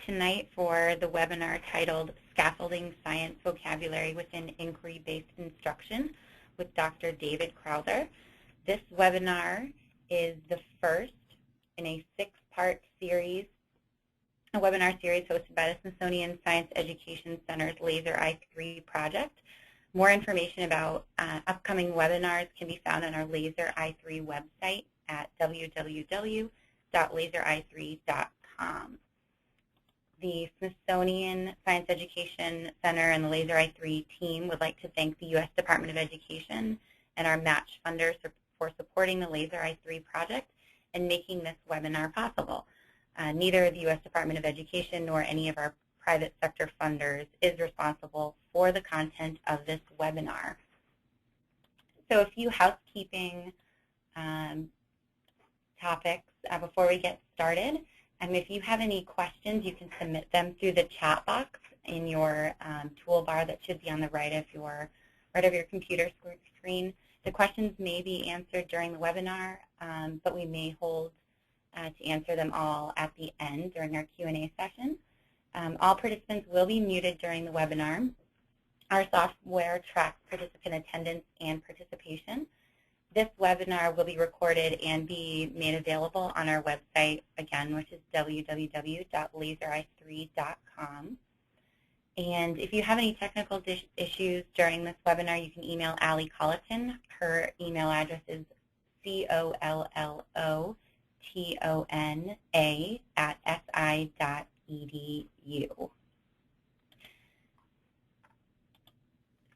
tonight for the webinar titled Scaffolding Science Vocabulary Within Inquiry-Based Instruction with Dr. David Crowther. This webinar is the first in a 6-part series, a webinar series hosted by the Smithsonian Science Education Center's Laser I3 project. More information about upcoming webinars can be found on our Laser I3 website at www.laseri3.com. The Smithsonian Science Education Center and the Laser I3 team would like to thank the U.S. Department of Education and our match funders for supporting the Laser I3 project and making this webinar possible. Neither the U.S. Department of Education nor any of our private sector funders is responsible for the content of this webinar. So a few housekeeping topics before we get started. If you have any questions, you can submit them through the chat box in your toolbar that should be on the right of your computer screen. The questions may be answered during the webinar, but we may hold to answer them all at the end during our Q&A session. All participants will be muted during the webinar. Our software tracks participant attendance and participation. This webinar will be recorded and be made available on our website, again, which is www.laseri3.com. And if you have any technical issues during this webinar, you can email Allie Colleton. Her email address is collona@si.edu.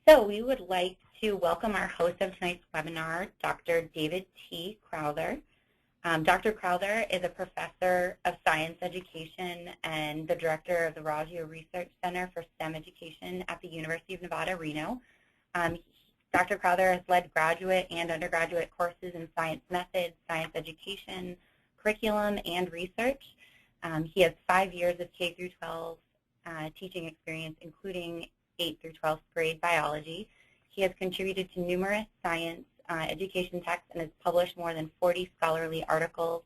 So we would like to welcome our host of tonight's webinar, Dr. David T. Crowther. Dr. Crowther is a professor of science education and the director of the Raggio Research Center for STEM Education at the University of Nevada, Reno. Dr. Crowther has led graduate and undergraduate courses in science methods, science education, curriculum, and research. He has 5 years of K through 12 teaching experience, including 8th through 12th grade biology. He has contributed to numerous science education texts and has published more than 40 scholarly articles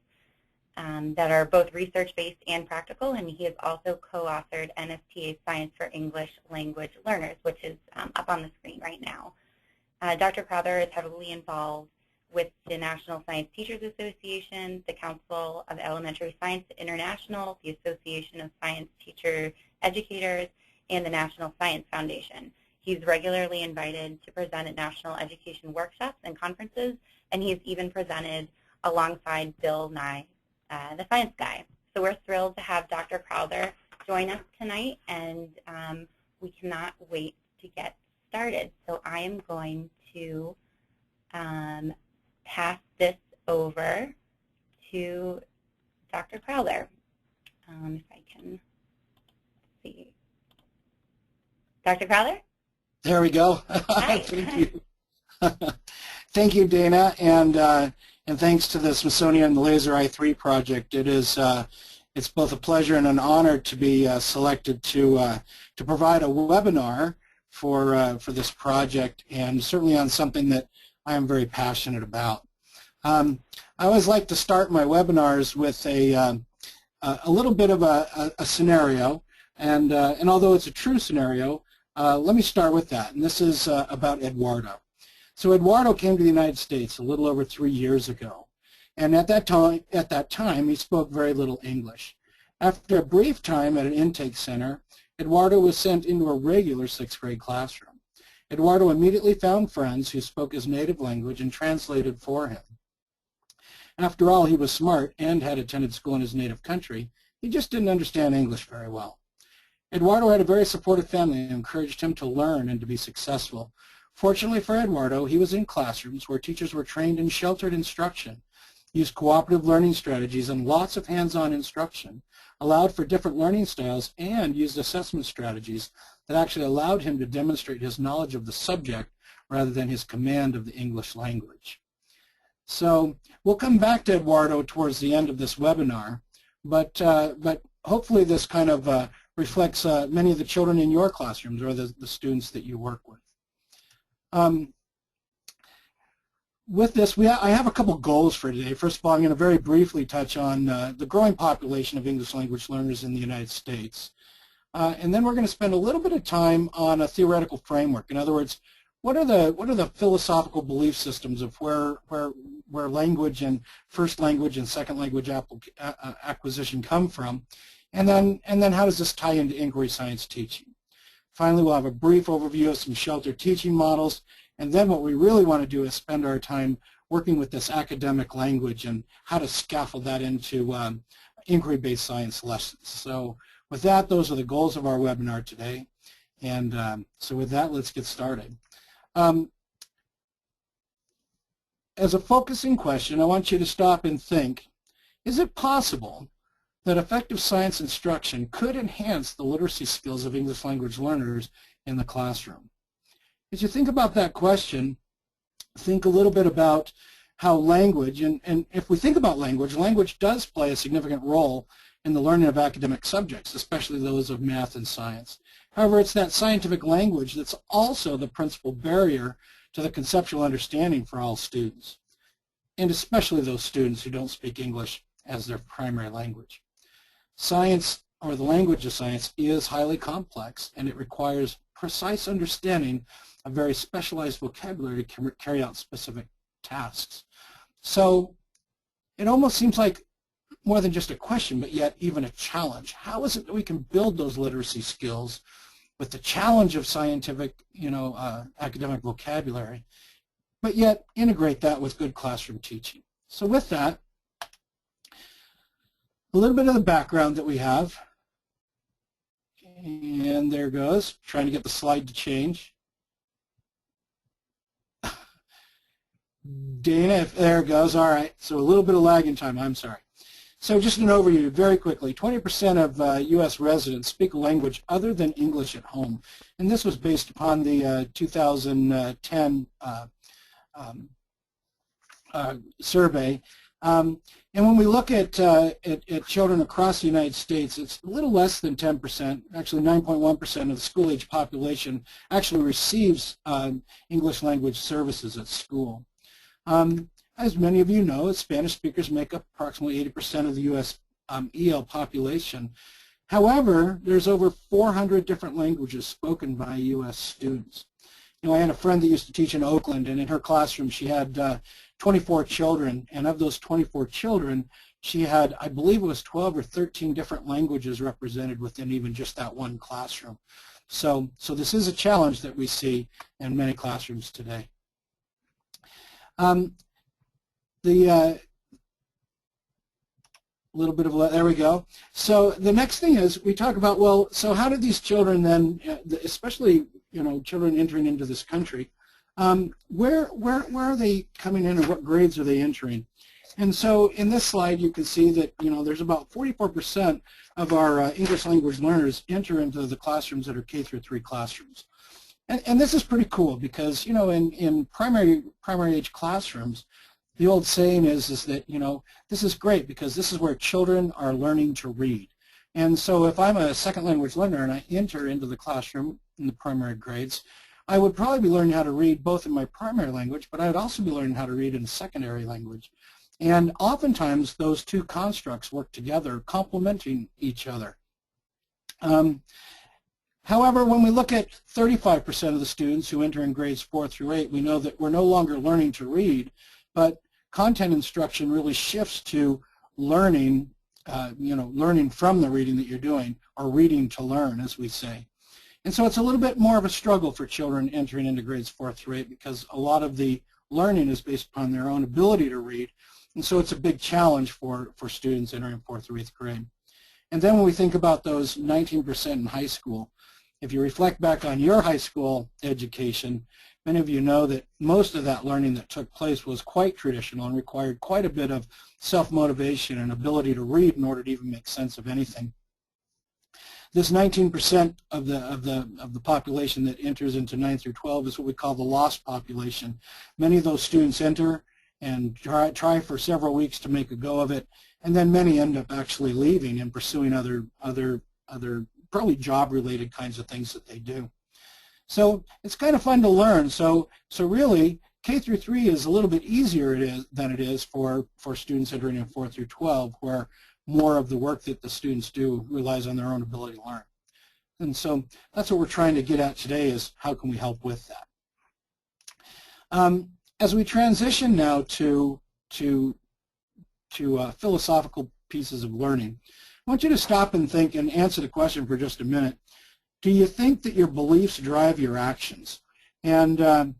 that are both research-based and practical, and he has also co-authored NSTA Science for English Language Learners, which is up on the screen right now. Dr. Crowther is heavily involved with the National Science Teachers Association, the Council of Elementary Science International, the Association of Science Teacher Educators, and the National Science Foundation. He's regularly invited to present at national education workshops and conferences, and he's even presented alongside Bill Nye, the science guy. So we're thrilled to have Dr. Crowther join us tonight, and we cannot wait to get started. So I am going to pass this over to Dr. Crowther. If I can see. Dr. Crowther? There we go. Hi. Thank you. Thank you, Dana, and thanks to the Smithsonian and the Laser I3 project. It's both a pleasure and an honor to be selected to provide a webinar for this project, and certainly on something that I am very passionate about. I always like to start my webinars with a little bit of a scenario, and although it's a true scenario, let me start with that, and this is about Eduardo. So Eduardo came to the United States a little over 3 years ago, and at that time he spoke very little English. After a brief time at an intake center, Eduardo was sent into a regular 6th grade classroom. Eduardo immediately found friends who spoke his native language and translated for him. After all, he was smart and had attended school in his native country. He just didn't understand English very well. Eduardo had a very supportive family who encouraged him to learn and to be successful. Fortunately for Eduardo, he was in classrooms where teachers were trained in sheltered instruction, used cooperative learning strategies and lots of hands-on instruction, allowed for different learning styles, and used assessment strategies that actually allowed him to demonstrate his knowledge of the subject rather than his command of the English language. So we'll come back to Eduardo towards the end of this webinar, but hopefully this kind of reflects many of the children in your classrooms or the students that you work with. with this, I have a couple goals for today. First of all, I'm going to very briefly touch on the growing population of English language learners in the United States. And then we're going to spend a little bit of time on a theoretical framework. In other words, what are the philosophical belief systems of where language and first language and second language acquisition come from, and then how does this tie into inquiry science teaching? Finally, we'll have a brief overview of some sheltered teaching models, and then what we really want to do is spend our time working with this academic language and how to scaffold that into inquiry-based science lessons. So with that, those are the goals of our webinar today. And so with that, let's get started. As a focusing question, I want you to stop and think, is it possible that effective science instruction could enhance the literacy skills of English language learners in the classroom? As you think about that question, think a little bit about how language, and if we think about language, language does play a significant role in the learning of academic subjects, especially those of math and science. However, it's that scientific language that's also the principal barrier to the conceptual understanding for all students, and especially those students who don't speak English as their primary language. Science, or the language of science, is highly complex, and it requires precise understanding of very specialized vocabulary to carry out specific tasks. So it almost seems like more than just a question, but yet even a challenge. How is it that we can build those literacy skills with the challenge of scientific, academic vocabulary, but yet integrate that with good classroom teaching? So with that, a little bit of the background that we have, and there goes, trying to get the slide to change. Dana, there it goes, all right, so a little bit of lag in time, I'm sorry. So just an overview very quickly. 20% of U.S. residents speak a language other than English at home. And this was based upon the 2010 survey. And when we look at children across the United States, it's a little less than 10%, actually 9.1% of the school-age population actually receives English language services at school. As many of you know, Spanish speakers make up approximately 80% of the U.S. EL population. However, there's over 400 different languages spoken by U.S. students. I had a friend that used to teach in Oakland, and in her classroom she had 24 children, and of those 24 children, she had, I believe it was 12 or 13 different languages represented within even just that one classroom. So this is a challenge that we see in many classrooms today. Little bit of, there we go. So the next thing is we talk about, well, so how did these children then, especially, children entering into this country, where are they coming in and what grades are they entering? And so in this slide you can see that, there's about 44% of our English language learners enter into the classrooms that are K through 3 classrooms. And this is pretty cool because, in primary age classrooms, the old saying is that, this is great because this is where children are learning to read. And so if I'm a second language learner and I enter into the classroom in the primary grades, I would probably be learning how to read both in my primary language, but I would also be learning how to read in a secondary language. And oftentimes those two constructs work together, complementing each other. However, when we look at 35% of the students who enter in grades 4 through 8, we know that we're no longer learning to read, but content instruction really shifts to learning, learning from the reading that you're doing, or reading to learn, as we say. And so it's a little bit more of a struggle for children entering into grades 4 through 8 because a lot of the learning is based upon their own ability to read. And so it's a big challenge for students entering 4th through 8th grade. And then when we think about those 19% in high school, if you reflect back on your high school education, many of you know that most of that learning that took place was quite traditional and required quite a bit of self-motivation and ability to read in order to even make sense of anything. This 19% of the population that enters into 9 through 12 is what we call the lost population. Many of those students enter and try for several weeks to make a go of it, and then many end up actually leaving and pursuing other probably job-related kinds of things that they do. So it's kind of fun to learn. So really, K through 3 is a little bit easier than it is for students entering in 4 through 12, where more of the work that the students do relies on their own ability to learn. And so that's what we're trying to get at today, is how can we help with that. As we transition now to philosophical pieces of learning, I want you to stop and think and answer the question for just a minute. Do you think that your beliefs drive your actions? And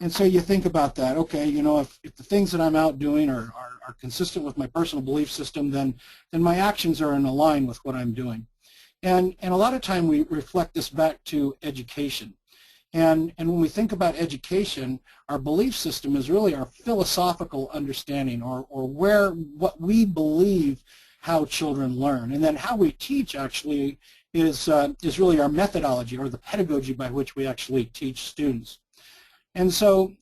so you think about that. Okay, you know, if the things that I'm out doing are consistent with my personal belief system, then my actions are in line with what I'm doing. And a lot of time we reflect this back to education. And when we think about education, our belief system is really our philosophical understanding, or what we believe how children learn. And then how we teach actually is really our methodology, or the pedagogy by which we actually teach students. And so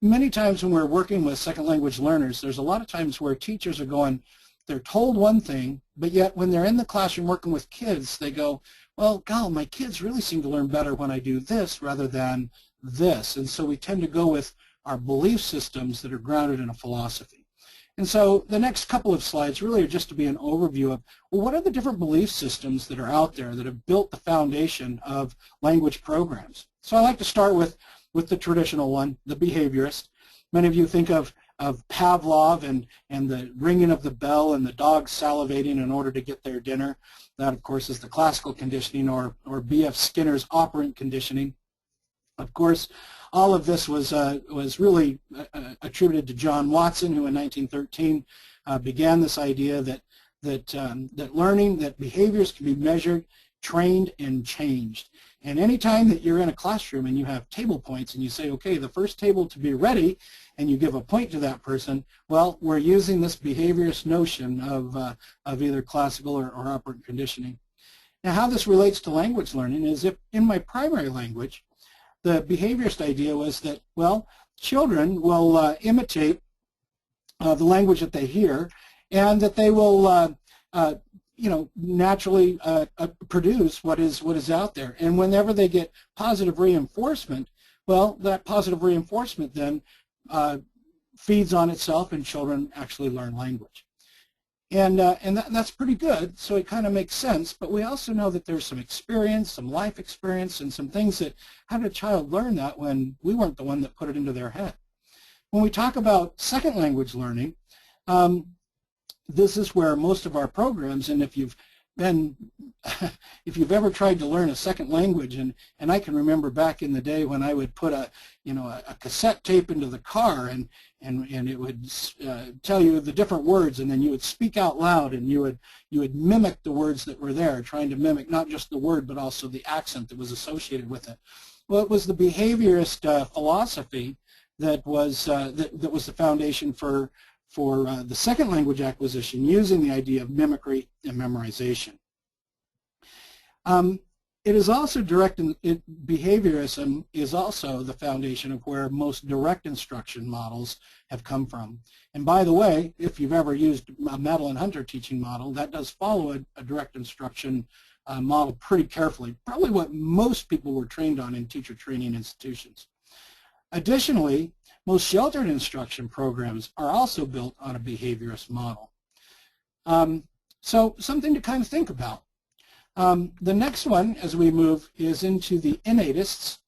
many times when we're working with second language learners, there's a lot of times where teachers are going, they're told one thing, but yet when they're in the classroom working with kids, they go, well, God, my kids really seem to learn better when I do this rather than this. And so we tend to go with our belief systems that are grounded in a philosophy. And so the next couple of slides really are just to be an overview of, well, what are the different belief systems that are out there that have built the foundation of language programs? So I like to start with the traditional one, the behaviorist. Many of you think of Pavlov and the ringing of the bell and the dog salivating in order to get their dinner. That, of course, is the classical conditioning, or B.F. Skinner's operant conditioning. Of course, all of this was really attributed to John Watson, who in 1913 began this idea that learning, that behaviors can be measured, trained, and changed. And anytime that you're in a classroom and you have table points and you say, okay, the first table to be ready, and you give a point to that person, well, we're using this behaviorist notion of either classical or operant conditioning. Now, how this relates to language learning is, if in my primary language, the behaviorist idea was that, well, children will imitate the language that they hear, and that they will naturally produce what is out there. And whenever they get positive reinforcement, well, that positive reinforcement then feeds on itself, and children actually learn language. And that's pretty good, so it kind of makes sense. But we also know that there's some experience, some life experience, and some things that, how did a child learn that when we weren't the one that put it into their head? When we talk about second language learning, this is where most of our programs, and if you've ever tried to learn a second language, and I can remember back in the day when I would put a cassette tape into the car, and it would tell you the different words, and then you would speak out loud, and you would mimic the words that were there, trying to mimic not just the word but also the accent that was associated with it. Well, it was the behaviorist philosophy that was the foundation for the second language acquisition, using the idea of mimicry and memorization. It is also behaviorism is also the foundation of where most direct instruction models have come from. And by the way, if you've ever used a Madeline Hunter teaching model, that does follow a direct instruction model pretty carefully, probably what most people were trained on in teacher training institutions. Additionally, most sheltered instruction programs are also built on a behaviorist model. So something to kind of think about. The next one, as we move, is into the Innatists.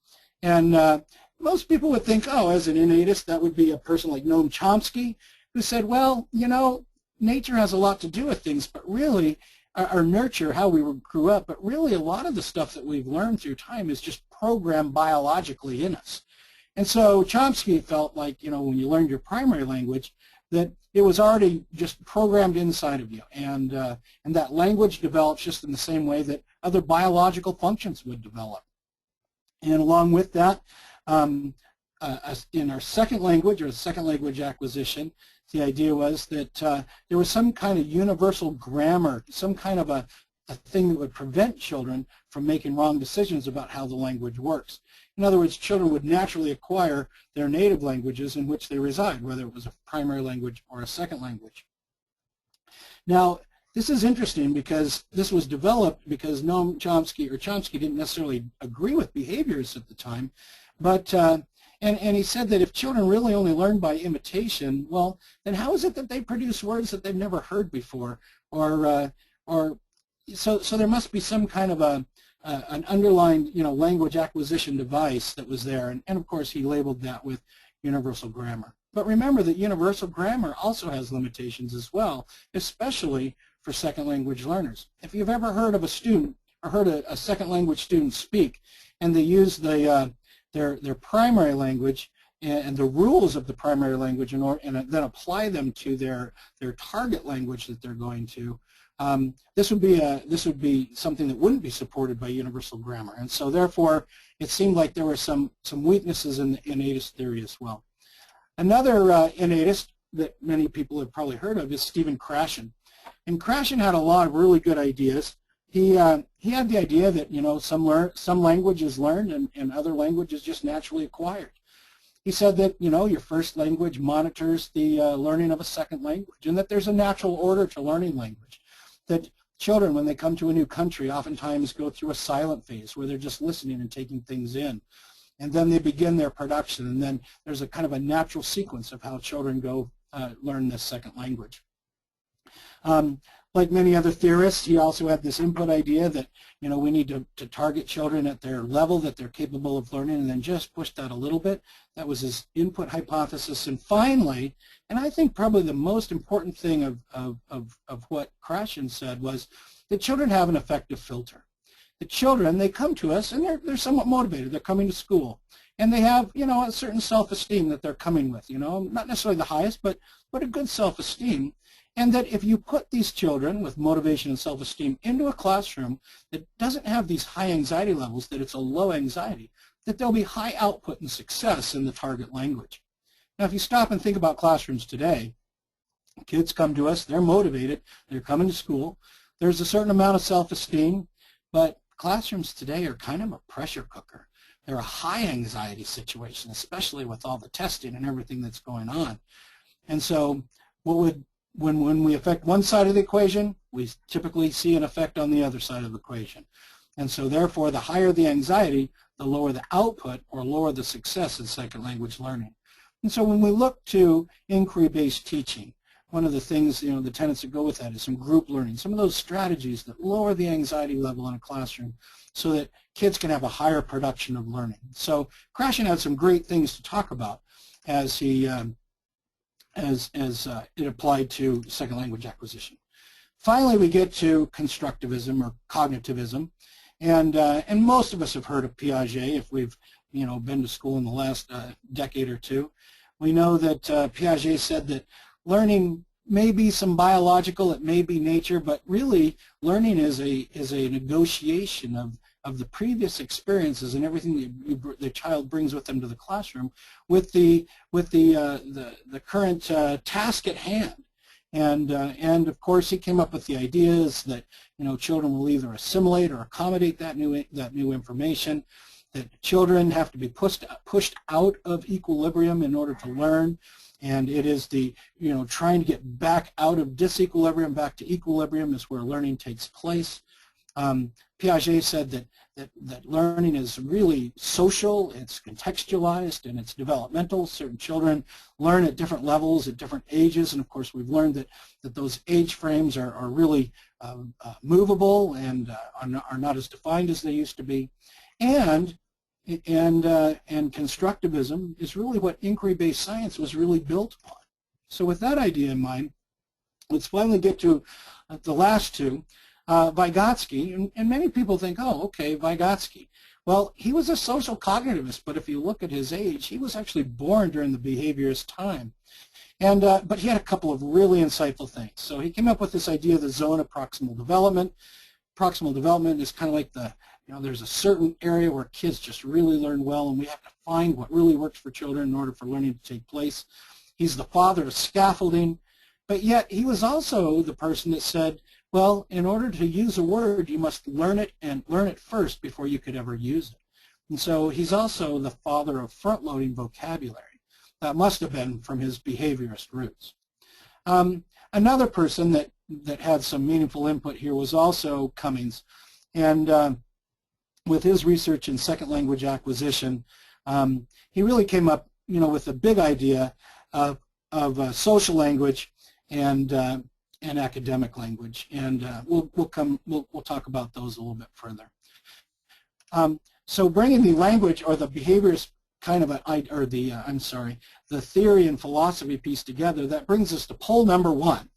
And most people would think, oh, as an Innatist, that would be a person like Noam Chomsky, who said, well, you know, nature has a lot to do with things, but really, or nurture, how we grew up, but really a lot of the stuff that we've learned through time is just programmed biologically in us. And so Chomsky felt like, you know, when you learned your primary language, that it was already just programmed inside of you, and that language develops just in the same way that other biological functions would develop. And along with that, in our second language, or the second language acquisition, the idea was that there was some kind of universal grammar, some kind of a thing that would prevent children from making wrong decisions about how the language works. In other words, children would naturally acquire their native languages in which they reside, whether it was a primary language or a second language. Now, this is interesting because this was developed because Noam Chomsky, or Chomsky, didn't necessarily agree with behaviorists at the time, but And he said that if children really only learn by imitation, well, then how is it that they produce words that they've never heard before? So there must be some kind of an underlying, language acquisition device that was there. And of course, he labeled that with universal grammar. But remember that universal grammar also has limitations as well, especially for second language learners. If you've ever heard of a student or heard a second language student speak, and they use their primary language and the rules of the primary language and then apply them to their target language that they're going to, this would be something that wouldn't be supported by universal grammar. And so therefore, it seemed like there were some weaknesses in the innatist theory as well. Another innatist that many people have probably heard of is Stephen Krashen. And Krashen had a lot of really good ideas. He had the idea that some language is learned and other languages just naturally acquired. He said that your first language monitors the learning of a second language, and that there's a natural order to learning language. That children, when they come to a new country, oftentimes go through a silent phase where they're just listening and taking things in, and then they begin their production, and then there's a kind of a natural sequence of how children go learn this second language. Like many other theorists, he also had this input idea that we need to target children at their level that they're capable of learning, and then just push that a little bit. That was his input hypothesis. And finally, and I think probably the most important thing of what Krashen said was that children have an effective filter. The children, they come to us and they're somewhat motivated. They're coming to school, and they have a certain self-esteem that they're coming with. Not necessarily the highest, but a good self-esteem. And that if you put these children with motivation and self-esteem into a classroom that doesn't have these high anxiety levels, that it's a low anxiety, that there'll be high output and success in the target language. Now, if you stop and think about classrooms today, kids come to us, they're motivated, they're coming to school, there's a certain amount of self-esteem, but classrooms today are kind of a pressure cooker. They're a high anxiety situation, especially with all the testing and everything that's going on. And so when we affect one side of the equation, we typically see an effect on the other side of the equation. And so therefore, the higher the anxiety, the lower the output or lower the success in second language learning. And so when we look to inquiry-based teaching, one of the things, the tenets that go with that is some group learning, some of those strategies that lower the anxiety level in a classroom so that kids can have a higher production of learning. So Krashen had some great things to talk about as he as it applied to second language acquisition. Finally, we get to constructivism or cognitivism, and most of us have heard of Piaget if we've been to school in the last decade or two. We know that Piaget said that learning may be some biological, it may be nature, but really learning is a negotiation of the previous experiences and everything that the child brings with them to the classroom with the current task at hand. And of course he came up with the ideas that children will either assimilate or accommodate that new information, that children have to be pushed out of equilibrium in order to learn, and it is the trying to get back out of disequilibrium back to equilibrium is where learning takes place. Piaget said that learning is really social, it's contextualized, and it's developmental. Certain children learn at different levels at different ages, and of course we've learned that those age frames are really movable and are not as defined as they used to be. And constructivism is really what inquiry-based science was really built upon. So with that idea in mind, let's finally get to the last two. Vygotsky, and many people think, oh, okay, Vygotsky. Well, he was a social cognitivist, but if you look at his age, he was actually born during the behaviorist time. And but he had a couple of really insightful things. So he came up with this idea of the zone of proximal development. Proximal development is kind of like there's a certain area where kids just really learn well, and we have to find what really works for children in order for learning to take place. He's the father of scaffolding, but yet he was also the person that said, well, in order to use a word, you must learn it and learn it first before you could ever use it. And so he's also the father of front-loading vocabulary. That must have been from his behaviorist roots. Another person that had some meaningful input here was also Cummings. And with his research in second language acquisition, he really came up, with a big idea of social language and academic language, and we'll talk about those a little bit further. So bringing the language or the behaviorist kind of the theory and philosophy piece together, that brings us to poll number 1.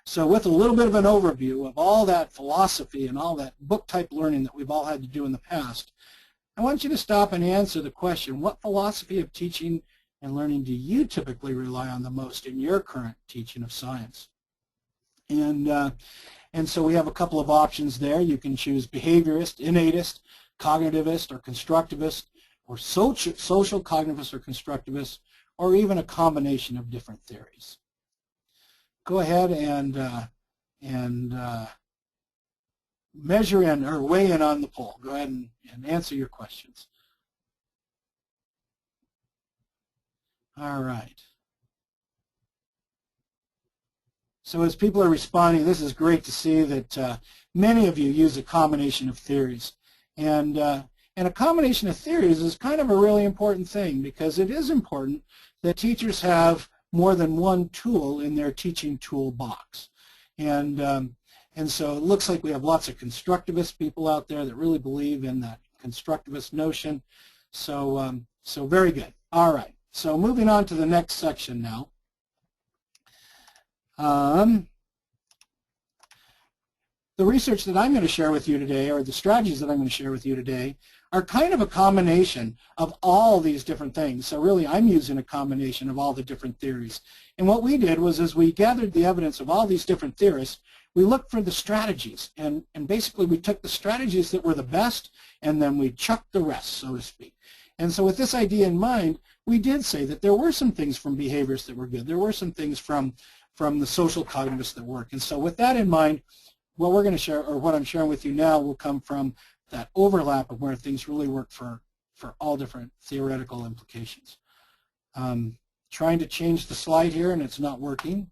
So with a little bit of an overview of all that philosophy and all that book type learning that we've all had to do in the past, I want you to stop and answer the question, what philosophy of teaching and learning do you typically rely on the most in your current teaching of science? And so we have a couple of options there. You can choose behaviorist, innatist, cognitivist, or constructivist, or social cognitivist or constructivist, or even a combination of different theories. Go ahead and measure in or weigh in on the poll. Go ahead and answer your questions. All right. So as people are responding, this is great to see that many of you use a combination of theories. And a combination of theories is kind of a really important thing, because it is important that teachers have more than one tool in their teaching toolbox. And so it looks like we have lots of constructivist people out there that really believe in that constructivist notion. So, so very good. All right. So moving on to the next section now. The research that I'm going to share with you today, or the strategies that I'm going to share with you today, are kind of a combination of all these different things. So really, I'm using a combination of all the different theories. And what we did was, as we gathered the evidence of all these different theorists, we looked for the strategies. And basically, we took the strategies that were the best, and then we chucked the rest, so to speak. And so with this idea in mind, we did say that there were some things from behaviorists that were good. There were some things from the social cognitivists that work. And so with that in mind, what we're going to share, or what I'm sharing with you now, will come from that overlap of where things really work for all different theoretical implications. Trying to change the slide here, and it's not working.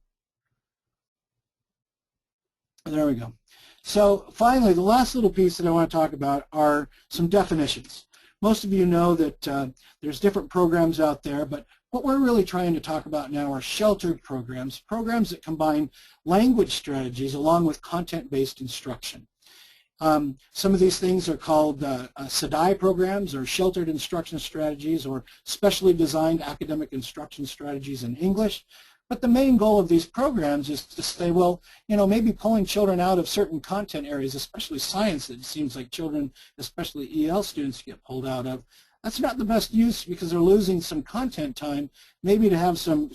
There we go. So finally, the last little piece that I want to talk about are some definitions. Most of you know that there's different programs out there, but what we're really trying to talk about now are sheltered programs, programs that combine language strategies along with content-based instruction. Some of these things are called SIDI programs, or sheltered instruction strategies, or specially designed academic instruction strategies in English. But the main goal of these programs is to say, well, maybe pulling children out of certain content areas, especially science, that it seems like children, especially EL students, get pulled out of. That's not the best use, because they're losing some content time, maybe to have some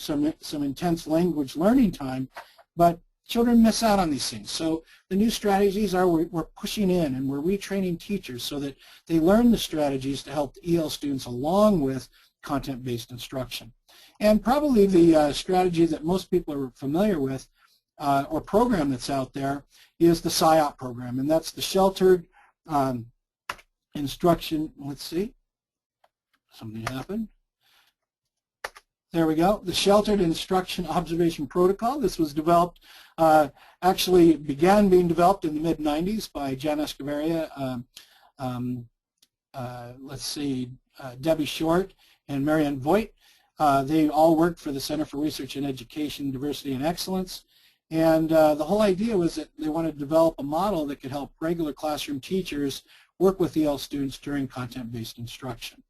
intense language learning time, but children miss out on these things. So the new strategies are we're pushing in and we're retraining teachers so that they learn the strategies to help the EL students along with content-based instruction. And probably the strategy that most people are familiar with, or program that's out there, is the SIOP program, and that's the sheltered instruction. Let's see. Something happened. There we go. The Sheltered Instruction Observation Protocol. This was developed, actually began being developed in the mid-90s by Jan Escoveria, Debbie Short, and Marianne Voigt. They all worked for the Center for Research in Education, Diversity, and Excellence. And the whole idea was that they wanted to develop a model that could help regular classroom teachers work with EL students during content-based instruction.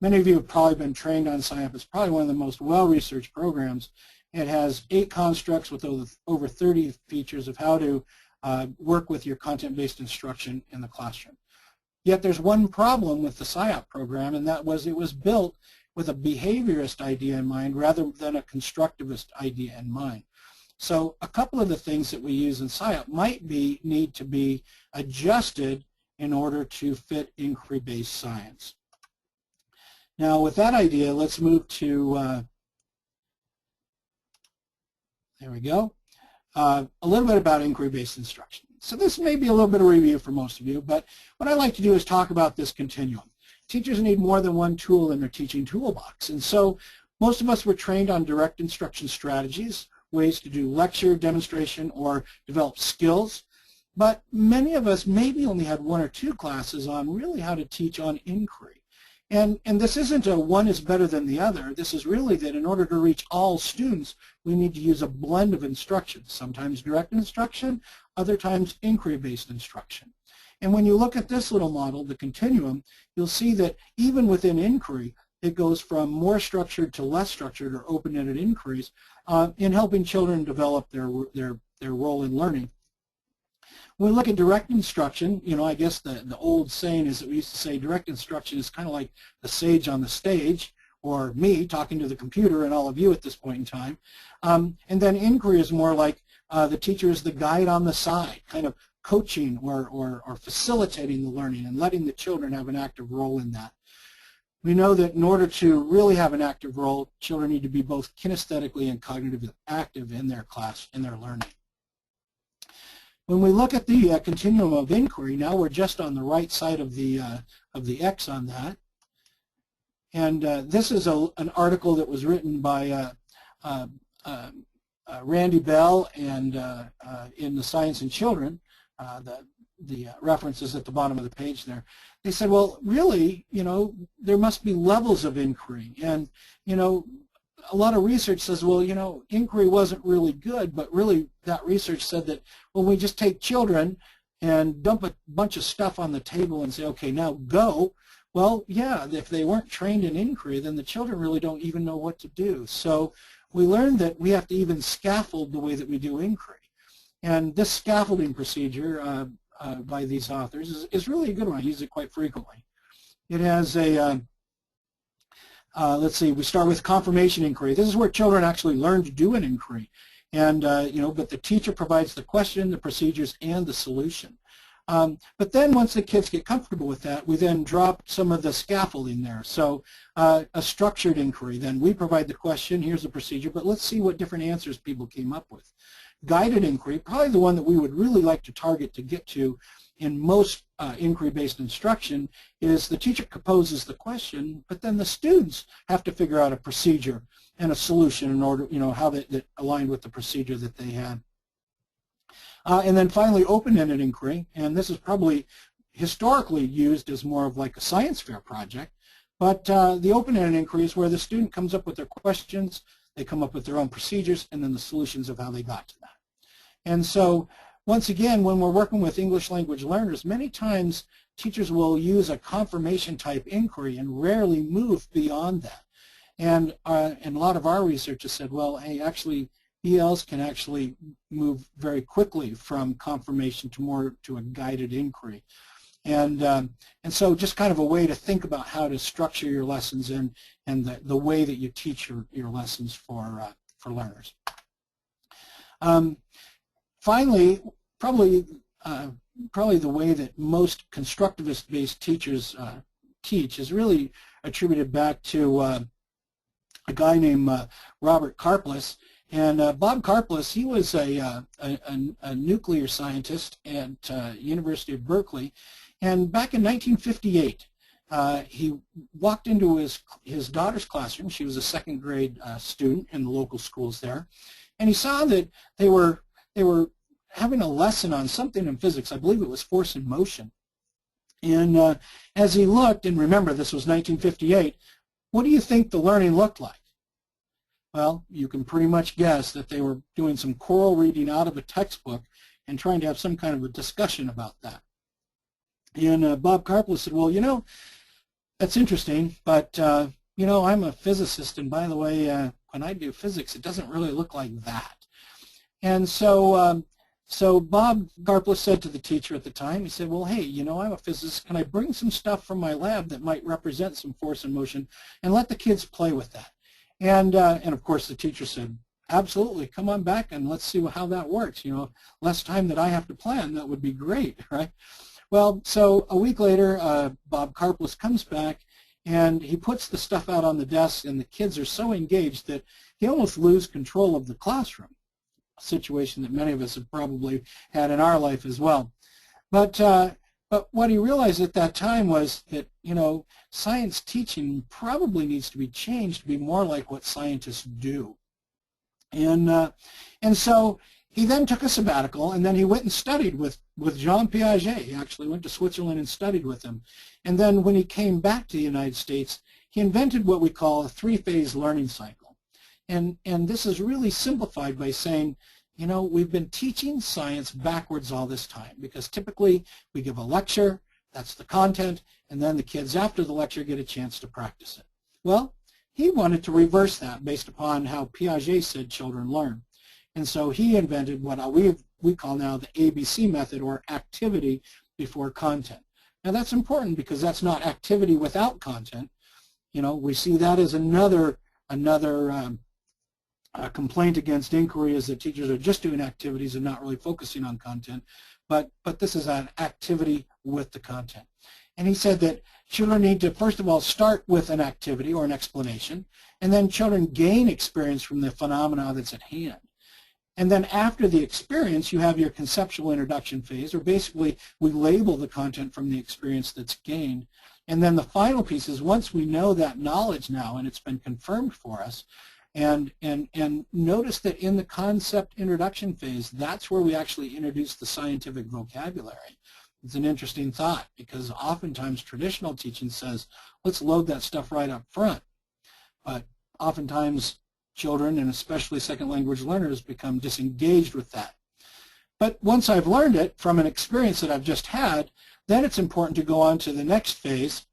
Many of you have probably been trained on SIOP. It's probably one of the most well-researched programs. It has 8 constructs with over 30 features of how to work with your content-based instruction in the classroom. Yet there's one problem with the SIOP program, and that was it was built with a behaviorist idea in mind rather than a constructivist idea in mind. So a couple of the things that we use in SIOP might need to be adjusted in order to fit inquiry-based science. Now, with that idea, let's move to, there we go, a little bit about inquiry-based instruction. So this may be a little bit of review for most of you, but what I like to do is talk about this continuum. Teachers need more than one tool in their teaching toolbox, and so most of us were trained on direct instruction strategies, ways to do lecture, demonstration, or develop skills, but many of us maybe only had 1 or 2 classes on really how to teach on inquiry. And this isn't a one is better than the other. This is really that in order to reach all students, we need to use a blend of instruction, sometimes direct instruction, other times inquiry-based instruction. And when you look at this little model, the continuum, you'll see that even within inquiry, it goes from more structured to less structured or open-ended inquiries in helping children develop their role in learning. When we look at direct instruction, you know, I guess the old saying is that we used to say direct instruction is kind of like the sage on the stage, or me talking to the computer and all of you at this point in time. And then inquiry is more like the teacher is the guide on the side, kind of coaching or facilitating the learning and letting the children have an active role in that. We know that in order to really have an active role, children need to be both kinesthetically and cognitively active in their class, in their learning. When we look at the continuum of inquiry, now we're just on the right side of the X on that. And this is an article that was written by Randy Bell and in the Science in Children. The reference is at the bottom of the page there. They said, well, really, you know, there must be levels of inquiry. And, you know, a lot of research says, well, you know, inquiry wasn't really good, but really that research said that when we just take children and dump a bunch of stuff on the table and say, okay, now go, well, yeah, if they weren't trained in inquiry, then the children really don't even know what to do. So we learned that we have to even scaffold the way that we do inquiry. And this scaffolding procedure by these authors is really a good one. I use it quite frequently. It has a, let's see, we start with confirmation inquiry. This is where children actually learn to do an inquiry. And, you know, but the teacher provides the question, the procedures, and the solution. But then once the kids get comfortable with that, we then drop some of the scaffolding there. So a structured inquiry, then we provide the question, here's the procedure, but let's see what different answers people came up with. Guided inquiry, probably the one that we would really like to target to get to in most inquiry-based instruction, is the teacher poses the question, but then the students have to figure out a procedure and a solution in order, you know, how that aligned with the procedure that they had. And then finally, open-ended inquiry, and this is probably historically used as more of like a science fair project, but the open-ended inquiry is where the student comes up with their questions, they come up with their own procedures, and then the solutions of how they got to that. And so, once again, when we're working with English language learners, many times teachers will use a confirmation type inquiry and rarely move beyond that. And a lot of our research has said, well, hey, actually, ELs can actually move very quickly from confirmation to a guided inquiry. And so just kind of a way to think about how to structure your lessons and the way that you teach your lessons for learners. Finally, probably the way that most constructivist-based teachers teach is really attributed back to a guy named Robert Karplus. And Bob Karplus, he was a nuclear scientist at University of Berkeley. And back in 1958, he walked into his daughter's classroom. She was a second grade student in the local schools there. And he saw that they were having a lesson on something in physics. I believe it was force and motion. And as he looked, and remember this was 1958, what do you think the learning looked like? Well, you can pretty much guess that they were doing some choral reading out of a textbook and trying to have some kind of a discussion about that. And Bob Karplus said, well, you know, that's interesting, but, you know, I'm a physicist, and by the way, when I do physics, it doesn't really look like that. And so, so Bob Karplus said to the teacher at the time, he said, well, hey, you know, I'm a physicist. Can I bring some stuff from my lab that might represent some force and motion and let the kids play with that? And of course, the teacher said, absolutely, come on back and let's see how that works. You know, less time that I have to plan, that would be great, right? Well, so a week later, Bob Karplus comes back and he puts the stuff out on the desk, and the kids are so engaged that he almost loses control of the classroom, a situation that many of us have probably had in our life as well. But what he realized at that time was that, you know, science teaching probably needs to be changed to be more like what scientists do. And so He then took a sabbatical, and then he went and studied with Jean Piaget. He actually went to Switzerland and studied with him. And then when he came back to the United States, he invented what we call a three-phase learning cycle. And this is really simplified by saying, you know, we've been teaching science backwards all this time, because typically we give a lecture, that's the content, and then the kids after the lecture get a chance to practice it. Well, he wanted to reverse that based upon how Piaget said children learn. And so he invented what we call now the ABC method, or activity before content. Now that's important because that's not activity without content. You know, we see that as another complaint against inquiry, is that teachers are just doing activities and not really focusing on content. But this is an activity with the content. And he said that children need to, first of all, start with an activity or an explanation, and then children gain experience from the phenomena that's at hand. And then after the experience, you have your conceptual introduction phase, or basically we label the content from the experience that's gained. And then the final piece is, once we know that knowledge now and it's been confirmed for us, and notice that in the concept introduction phase, that's where we actually introduce the scientific vocabulary. It's an interesting thought, because oftentimes traditional teaching says, let's load that stuff right up front. But oftentimes children, and especially second language learners, become disengaged with that. But once I've learned it from an experience that I've just had, then it's important to go on to the next phase,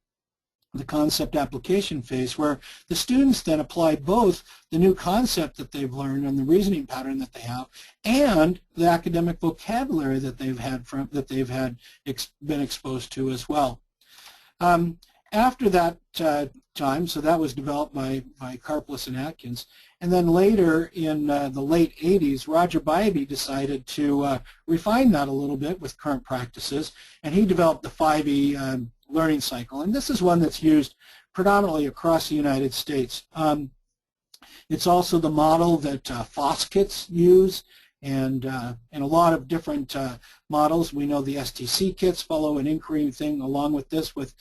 the concept application phase, where the students then apply both the new concept that they've learned and the reasoning pattern that they have, and the academic vocabulary that they've been exposed to as well. After that time, so that was developed by Karplus and Atkins, and then later in the late 80s, Roger Bybee decided to refine that a little bit with current practices, and he developed the 5E learning cycle. And this is one that's used predominantly across the United States. It's also the model that FOSS kits use, and a lot of different models. We know the STC kits follow an inquiry thing along with this, with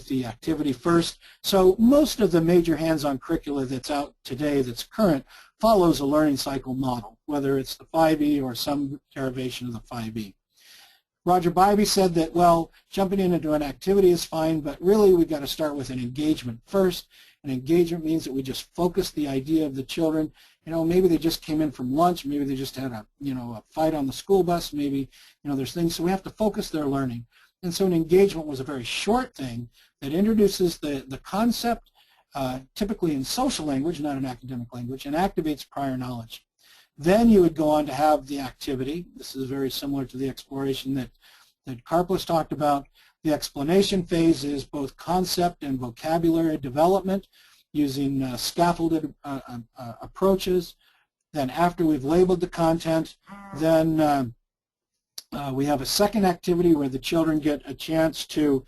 the activity first. So most of the major hands-on curricula that's out today that's current follows a learning cycle model, whether it's the 5E or some derivation of the 5E. Roger Bybee said that, well, jumping into an activity is fine, but really we've got to start with an engagement first. And engagement means that we just focus the idea of the children. You know, maybe they just came in from lunch, maybe they just had a fight on the school bus, maybe, there's things, so we have to focus their learning. And so an engagement was a very short thing that introduces the concept, typically in social language, not in academic language, and activates prior knowledge. Then you would go on to have the activity. This is very similar to the exploration that Karplus talked about. The explanation phase is both concept and vocabulary development using scaffolded approaches. Then after we've labeled the content, then we have a second activity where the children get a chance to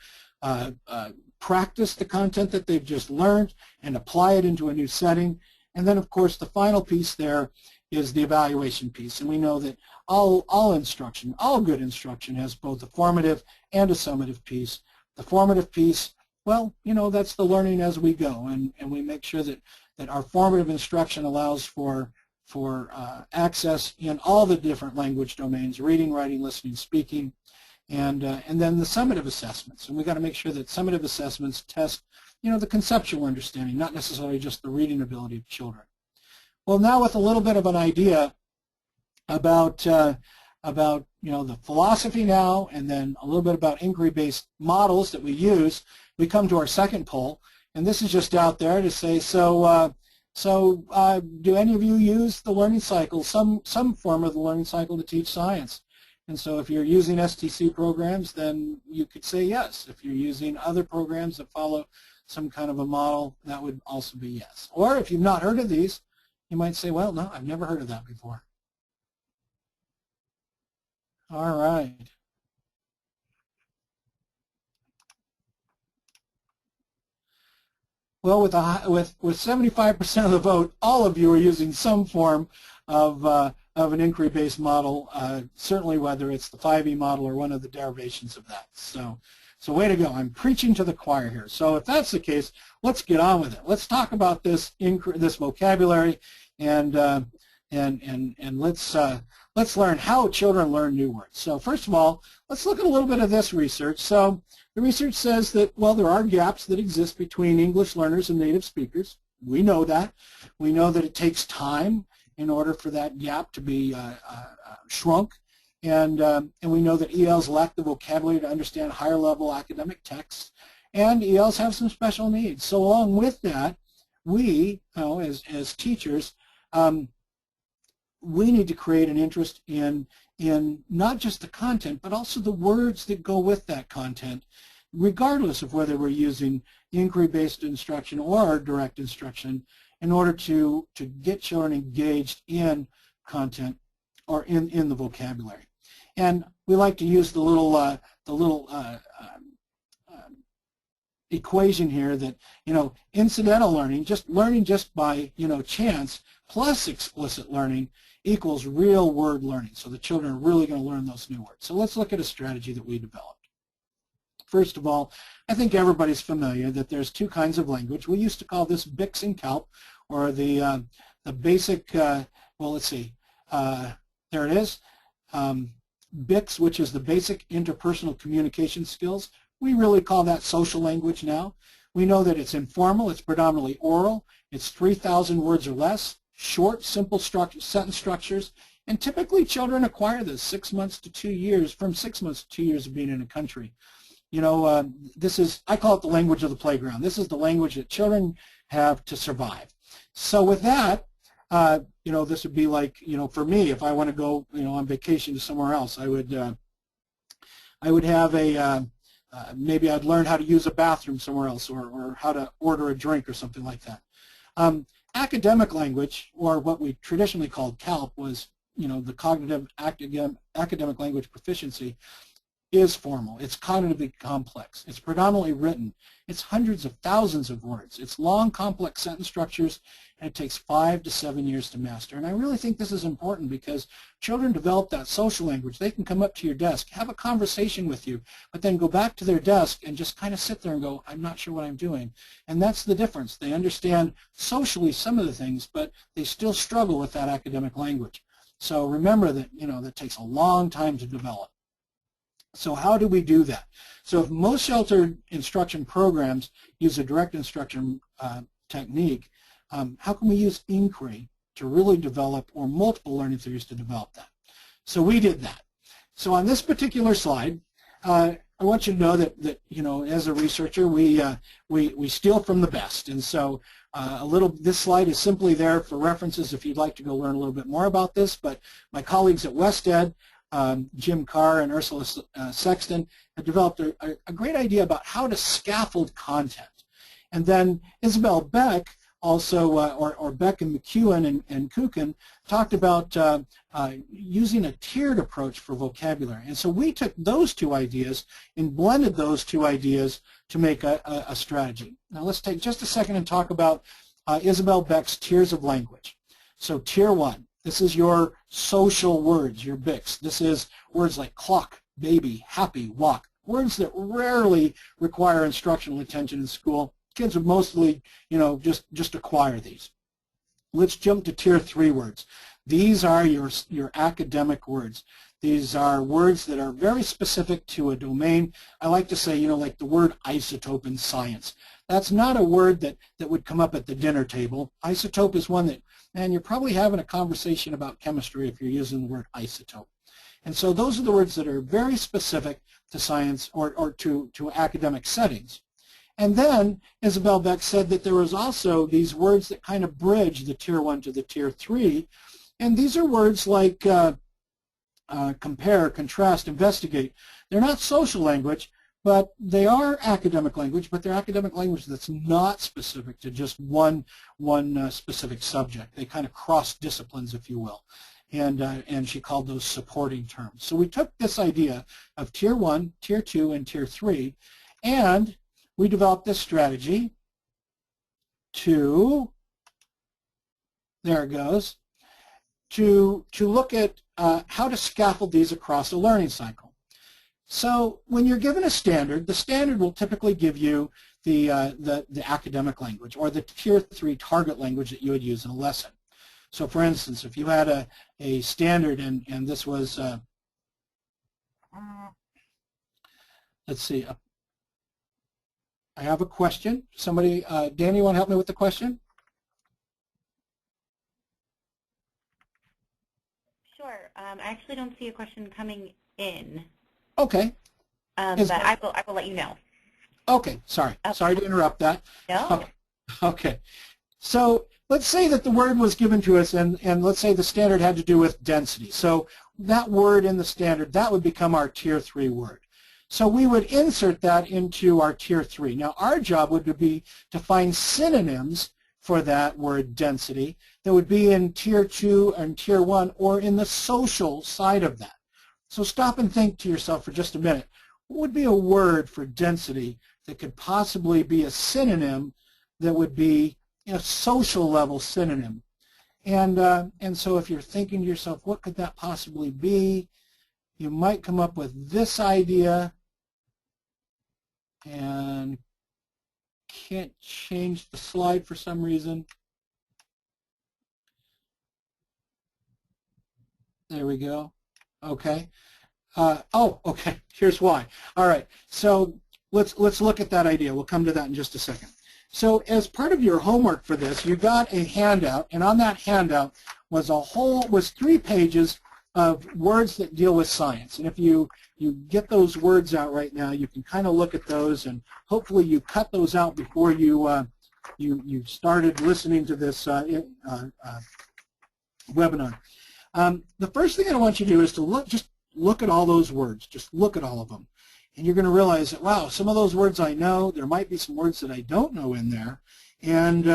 practice the content that they've just learned and apply it into a new setting. And then, of course, the final piece there is the evaluation piece. And we know that all instruction, all good instruction, has both a formative and a summative piece. The formative piece, well, that's the learning as we go, and we make sure that our formative instruction allows for access in all the different language domains: reading, writing, listening, speaking, and then the summative assessments. And we've got to make sure that summative assessments test, the conceptual understanding, not necessarily just the reading ability of children. Well, now with a little bit of an idea about the philosophy now, and then a little bit about inquiry-based models that we use, we come to our second poll, and this is just out there to say, so do any of you use the learning cycle, some form of the learning cycle, to teach science? And so if you're using STC programs, then you could say yes. If you're using other programs that follow some kind of a model, that would also be yes. Or if you've not heard of these, you might say, well, no, I've never heard of that before. All right. Well, with 75% of the vote, all of you are using some form of an inquiry-based model, certainly whether it's the 5E model or one of the derivations of that. So way to go. I'm preaching to the choir here. So if that's the case, let's get on with it. Let's talk about this vocabulary and and let's learn how children learn new words. So first of all, let's look at a little bit of this research. So the research says that, well, there are gaps that exist between English learners and native speakers. We know that. We know that it takes time in order for that gap to be shrunk. And we know that ELs lack the vocabulary to understand higher level academic texts, and ELs have some special needs. So along with that, we, as teachers, we need to create an interest in not just the content, but also the words that go with that content, regardless of whether we're using inquiry-based instruction or direct instruction, in order to get children engaged in content or in the vocabulary. And we like to use the little equation here that, incidental learning, learning just by, chance, plus explicit learning equals real word learning. So the children are really going to learn those new words. So let's look at a strategy that we developed. First of all, I think everybody's familiar that there's two kinds of language. We used to call this BICS and CALP, or the basic, well, let's see, there it is. BICS, which is the basic interpersonal communication skills. We really call that social language now. We know that it's informal, it's predominantly oral, it's 3,000 words or less, short, simple sentence structures, and typically children acquire this 6 months to 2 years, from 6 months to 2 years of being in a country. This is, I call it the language of the playground. This is the language that children have to survive. So with that, this would be like, for me, if I want to go, on vacation to somewhere else, I would have a, maybe I'd learn how to use a bathroom somewhere else, or how to order a drink or something like that. Academic language, or what we traditionally called CALP, was, the cognitive academic language proficiency, is formal. It's cognitively complex. It's predominantly written. It's hundreds of thousands of words. It's long, complex sentence structures, and it takes 5 to 7 years to master. And I really think this is important because children develop that social language. They can come up to your desk, have a conversation with you, but then go back to their desk and just kind of sit there and go, I'm not sure what I'm doing. And that's the difference. They understand socially some of the things, but they still struggle with that academic language. So remember that, that takes a long time to develop. So how do we do that? So if most sheltered instruction programs use a direct instruction technique, how can we use inquiry to really develop, or multiple learning theories to develop that? So we did that. So on this particular slide, I want you to know that as a researcher, we steal from the best. And so this slide is simply there for references if you'd like to go learn a little bit more about this. But my colleagues at WestEd, Jim Carr and Ursula Sexton, have developed a great idea about how to scaffold content. And then Isabel Beck also, or Beck and McEwen and Kukin, talked about using a tiered approach for vocabulary. And so we took those two ideas and blended those two ideas to make a strategy. Now let's take just a second and talk about Isabel Beck's tiers of language. So tier 1. This is your social words, your BICS. This is words like clock, baby, happy, walk, words that rarely require instructional attention in school. Kids would mostly, just acquire these. Let's jump to tier 3 words. These are your academic words. These are words that are very specific to a domain. I like to say, like the word isotope in science. That's not a word that would come up at the dinner table. Isotope is one that, man, you're probably having a conversation about chemistry if you're using the word isotope. And so those are the words that are very specific to science or to academic settings. And then Isabel Beck said that there was also these words that kind of bridge the tier 1 to the tier 3. And these are words like compare, contrast, investigate. They're not social language, but they are academic language, but they're academic language that's not specific to just one specific subject. They kind of cross disciplines, if you will. And she called those supporting terms. So we took this idea of tier 1, tier 2, and tier 3, and we developed this strategy to, there it goes, to look at how to scaffold these across a learning cycle. So when you're given a standard, the standard will typically give you the academic language, or the tier 3 target language that you would use in a lesson. So for instance, if you had a standard and this was, let's see, I have a question. Somebody, Danny, you want to help me with the question? Sure. I actually don't see a question coming in. Okay. But I will let you know. Okay, sorry. Okay. Sorry to interrupt that. No. Okay. Okay. So let's say that the word was given to us, and let's say the standard had to do with density. So that word in the standard, that would become our Tier 3 word. So we would insert that into our Tier 3. Now our job would be to find synonyms for that word density that would be in Tier 2 and Tier 1 or in the social side of that. So stop and think to yourself for just a minute. What would be a word for density that could possibly be a synonym that would be a social level synonym? And so if you're thinking to yourself, what could that possibly be? You might come up with this idea, and can't change the slide for some reason. There we go. Okay. Oh, okay. Here's why. All right. So let's look at that idea. We'll come to that in just a second. So as part of your homework for this, you got a handout, and on that handout was 3 pages of words that deal with science. And if you get those words out right now, you can kind of look at those, and hopefully you cut those out before you started listening to this webinar. The first thing I want you to do is to just look at all those words. Just look at all of them. And you're going to realize that, wow, some of those words I know. There might be some words that I don't know in there. And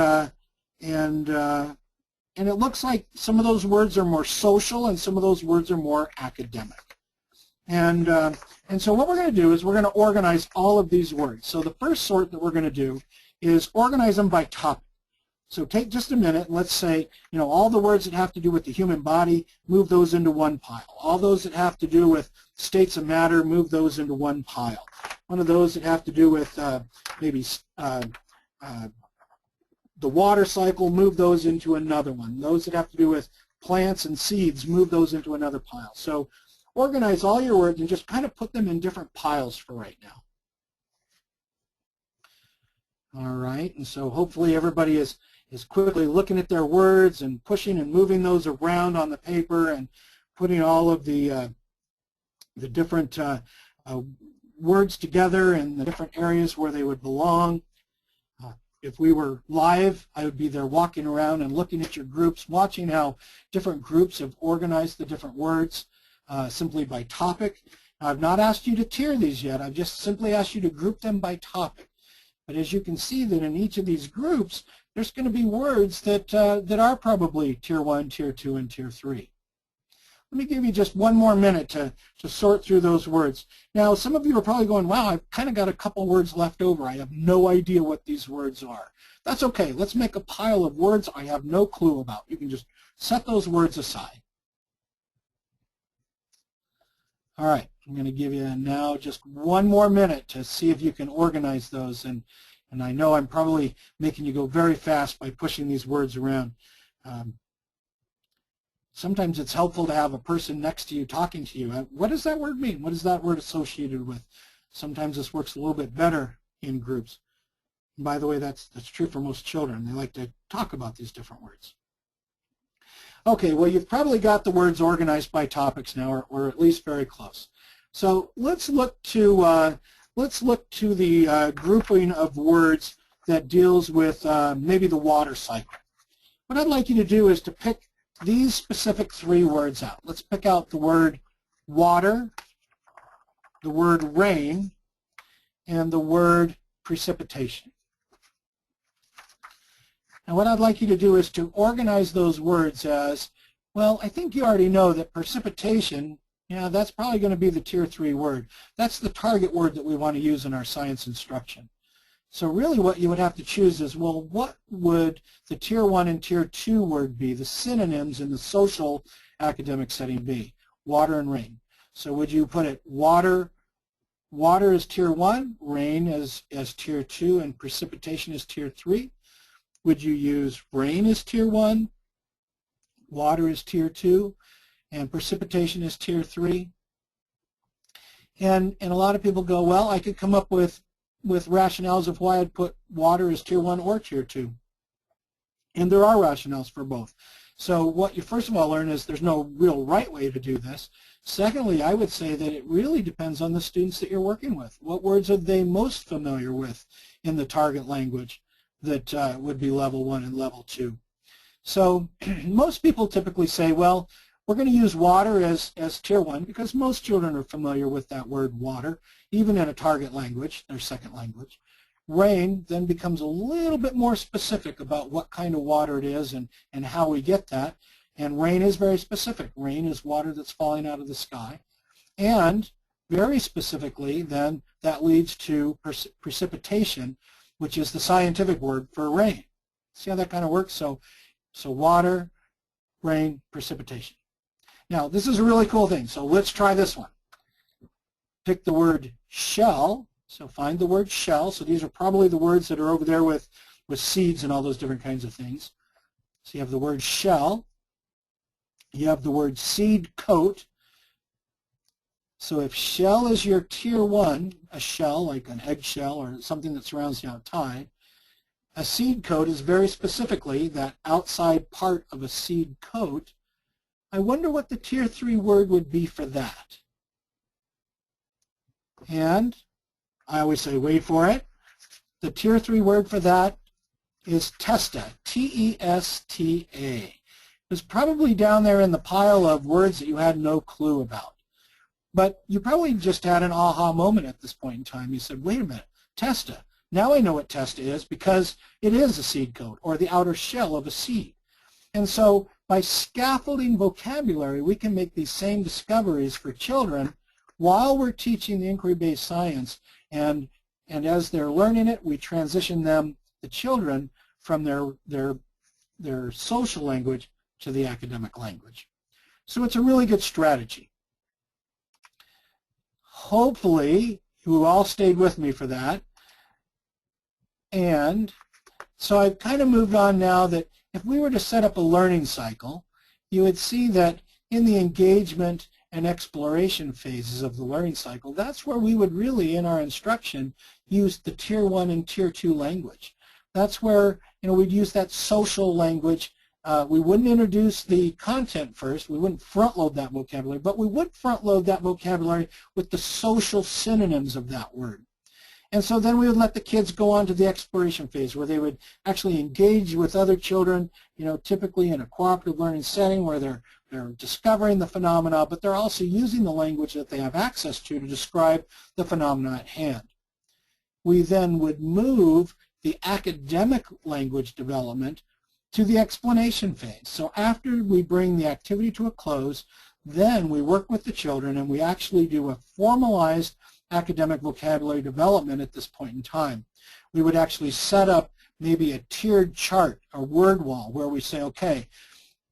it looks like some of those words are more social and some of those words are more academic. And so what we're going to do is we're going to organize all of these words. So the first sort that we're going to do is organize them by topic. So take just a minute and let's say, all the words that have to do with the human body, move those into one pile. All those that have to do with states of matter, move those into one pile. One of those that have to do with maybe the water cycle, move those into another one. Those that have to do with plants and seeds, move those into another pile. So organize all your words and just kind of put them in different piles for right now. All right, and so hopefully everybody is quickly looking at their words and pushing and moving those around on the paper and putting all of the different words together in the different areas where they would belong. If we were live, I would be there walking around and looking at your groups, watching how different groups have organized the different words simply by topic. Now, I've not asked you to tier these yet. I've just simply asked you to group them by topic. But as you can see that in each of these groups, there's going to be words that are probably Tier 1, Tier 2, and Tier 3. Let me give you just one more minute to sort through those words. Now, some of you are probably going, wow, I've kind of got a couple words left over. I have no idea what these words are. That's okay. Let's make a pile of words I have no clue about. You can just set those words aside. All right, I'm going to give you now just one more minute to see if you can organize those. And I know I'm probably making you go very fast by pushing these words around. Sometimes it's helpful to have a person next to you talking to you. What does that word mean? What is that word associated with? Sometimes this works a little bit better in groups. And by the way, that's true for most children. They like to talk about these different words. Okay, well, you've probably got the words organized by topics now, or at least very close. So let's look to the grouping of words that deals with maybe the water cycle. What I'd like you to do is to pick these specific 3 words out. Let's pick out the word water, the word rain, and the word precipitation. And what I'd like you to do is to organize those words as, well, I think you already know that precipitation, that's probably going to be the Tier 3 word. That's the target word that we want to use in our science instruction. So really what you would have to choose is, well, what would the Tier 1 and Tier 2 word be, the synonyms in the social academic setting be? Water and rain. So would you put it water as Tier 1, rain as Tier 2, and precipitation as Tier 3? Would you use rain as Tier 1, water is tier 2, and precipitation is tier 3. And a lot of people go, well, I could come up with rationales of why I'd put water as tier 1 or tier 2. And there are rationales for both. So what you first of all learn is there's no real right way to do this. Secondly, I would say that it really depends on the students that you're working with. What words are they most familiar with in the target language that would be level 1 and level 2? So most people typically say, well, we're going to use water as tier 1 because most children are familiar with that word water, even in a target language, their second language. Rain then becomes a little bit more specific about what kind of water it is and how we get that. And rain is very specific. Rain is water that's falling out of the sky. And very specifically, then, that leads to precipitation, which is the scientific word for rain. See how that kind of works? So water, rain, precipitation. Now, this is a really cool thing. So let's try this one. Pick the word shell. So find the word shell. So these are probably the words that are over there with seeds and all those different kinds of things. So you have the word shell. You have the word seed coat. So if shell is your tier 1, a shell like an eggshell or something that surrounds the outside, a seed coat is very specifically that outside part of a seed coat. I wonder what the tier 3 word would be for that. And I always say, wait for it. The tier 3 word for that is testa, T-E-S-T-A. It's probably down there in the pile of words that you had no clue about. But you probably just had an aha moment at this point in time. You said, wait a minute, testa. Now I know what testa is because it is a seed coat or the outer shell of a seed. And so by scaffolding vocabulary, we can make these same discoveries for children while we're teaching the inquiry-based science. And as they're learning it, we transition them, the children, from their social language to the academic language. So it's a really good strategy. Hopefully, you all stayed with me for that. And so I've kind of moved on now that if we were to set up a learning cycle, you would see that in the engagement and exploration phases of the learning cycle, that's where we would really, in our instruction, use the tier 1 and tier 2 language. That's where, we'd use that social language. We wouldn't introduce the content first. We wouldn't front load that vocabulary, but we would front load that vocabulary with the social synonyms of that word. And so then we would let the kids go on to the exploration phase where they would actually engage with other children, typically in a cooperative learning setting where they're discovering the phenomena, but they're also using the language that they have access to describe the phenomena at hand. We then would move the academic language development to the explanation phase. So after we bring the activity to a close, then we work with the children and we actually do a formalized academic vocabulary development at this point in time. We would actually set up maybe a tiered chart, a word wall, where we say, okay,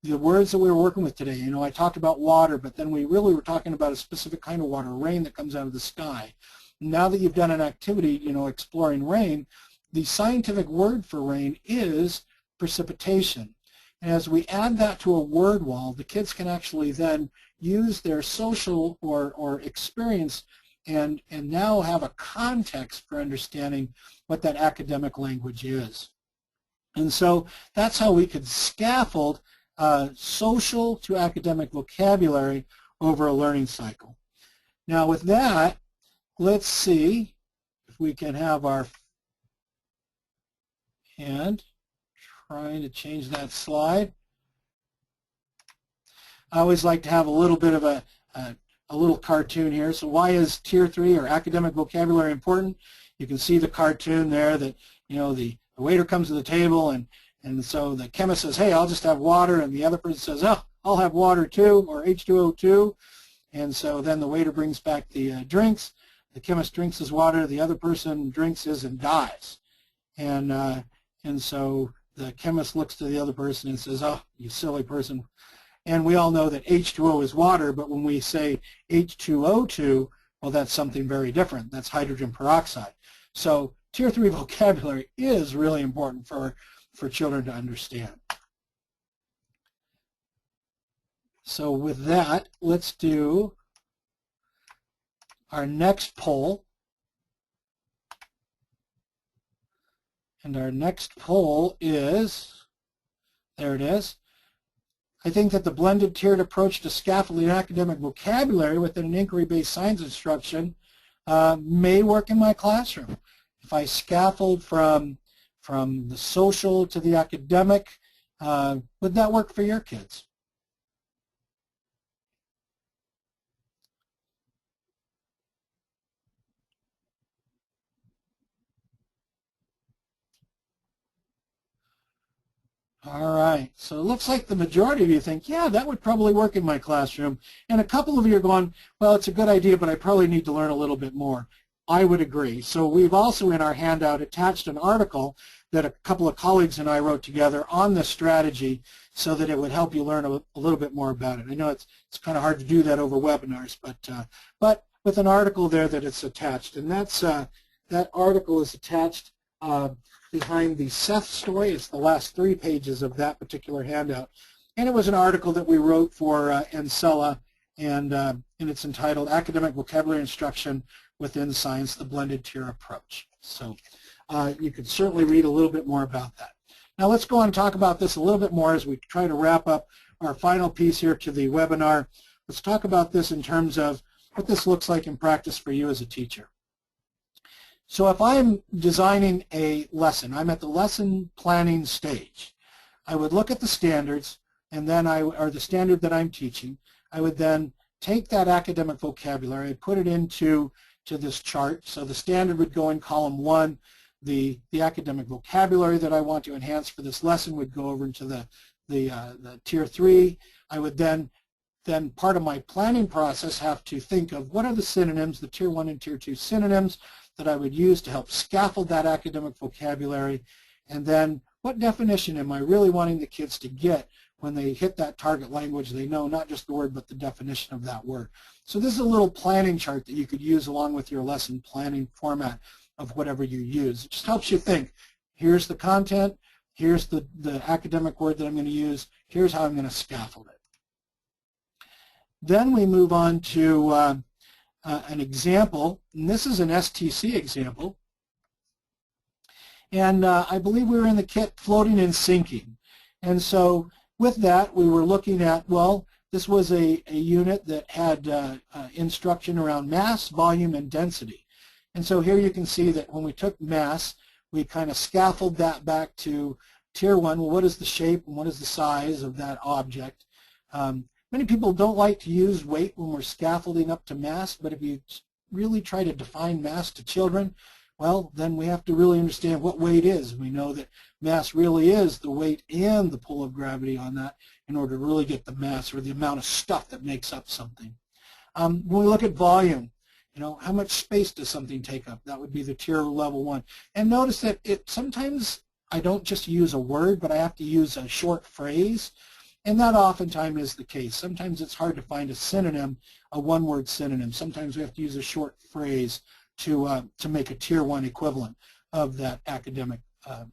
the words that we were working with today, I talked about water, but then we really were talking about a specific kind of water, rain that comes out of the sky. Now that you've done an activity, exploring rain, the scientific word for rain is precipitation. And as we add that to a word wall, the kids can actually then use their social or experience and now have a context for understanding what that academic language is. And so that's how we could scaffold social to academic vocabulary over a learning cycle. Now with that, let's see if we can have our hand trying to change that slide. I always like to have a little bit of a little cartoon here. So why is tier 3 or academic vocabulary important? You can see the cartoon there that, the waiter comes to the table and so the chemist says, hey, I'll just have water, and the other person says, oh, I'll have water too, or H2O too. And so then the waiter brings back the drinks. The chemist drinks his water. The other person drinks his and dies. And so the chemist looks to the other person and says, oh, you silly person. And we all know that H2O is water, but when we say H2O2, well, that's something very different. That's hydrogen peroxide. So tier 3 vocabulary is really important for children to understand. So with that, let's do our next poll. And our next poll is, there it is. I think that the blended tiered approach to scaffolding academic vocabulary within an inquiry-based science instruction may work in my classroom. If I scaffold from the social to the academic, would that work for your kids? All right, so it looks like the majority of you think, yeah, that would probably work in my classroom. And a couple of you are going, well, it's a good idea, but I probably need to learn a little bit more. I would agree. So we've also in our handout attached an article that a couple of colleagues and I wrote together on this strategy so that it would help you learn a little bit more about it. I know it's kind of hard to do that over webinars, but with an article there that it's attached. And that article is attached behind the Seth story. It's the last 3 pages of that particular handout. And it was an article that we wrote for Encella, and it's entitled Academic Vocabulary Instruction Within Science, the Blended Tier Approach. So you could certainly read a little bit more about that. Now let's go on and talk about this a little bit more as we try to wrap up our final piece here to the webinar. Let's talk about this in terms of what this looks like in practice for you as a teacher. So if I'm designing a lesson, I'm at the lesson planning stage, I would look at the standards, and then or the standard that I'm teaching. I would then take that academic vocabulary, put it into this chart. So the standard would go in column 1. The academic vocabulary that I want to enhance for this lesson would go over into the tier 3. I would then part of my planning process have to think of what are the synonyms, the tier 1 and tier 2 synonyms that I would use to help scaffold that academic vocabulary, and then what definition am I really wanting the kids to get when they hit that target language? They know not just the word but the definition of that word. So this is a little planning chart that you could use along with your lesson planning format of whatever you use. It just helps you think, here's the content, here's the academic word that I'm going to use, here's how I'm going to scaffold it. Then we move on to an example, and this is an STC example. And I believe we were in the kit floating and sinking. And so with that, we were looking at, well, this was a unit that had instruction around mass, volume, and density. And so here you can see that when we took mass, we kind of scaffold that back to tier 1. Well, what is the shape and what is the size of that object? Many people don't like to use weight when we're scaffolding up to mass, but if you really try to define mass to children, well, then we have to really understand what weight is. We know that mass really is the weight and the pull of gravity on that in order to really get the mass or the amount of stuff that makes up something. When we look at volume, how much space does something take up? That would be the tier level 1. And notice that sometimes I don't just use a word, but I have to use a short phrase. And that oftentimes is the case. Sometimes it's hard to find a synonym, a one-word synonym. Sometimes we have to use a short phrase to make a tier 1 equivalent of that academic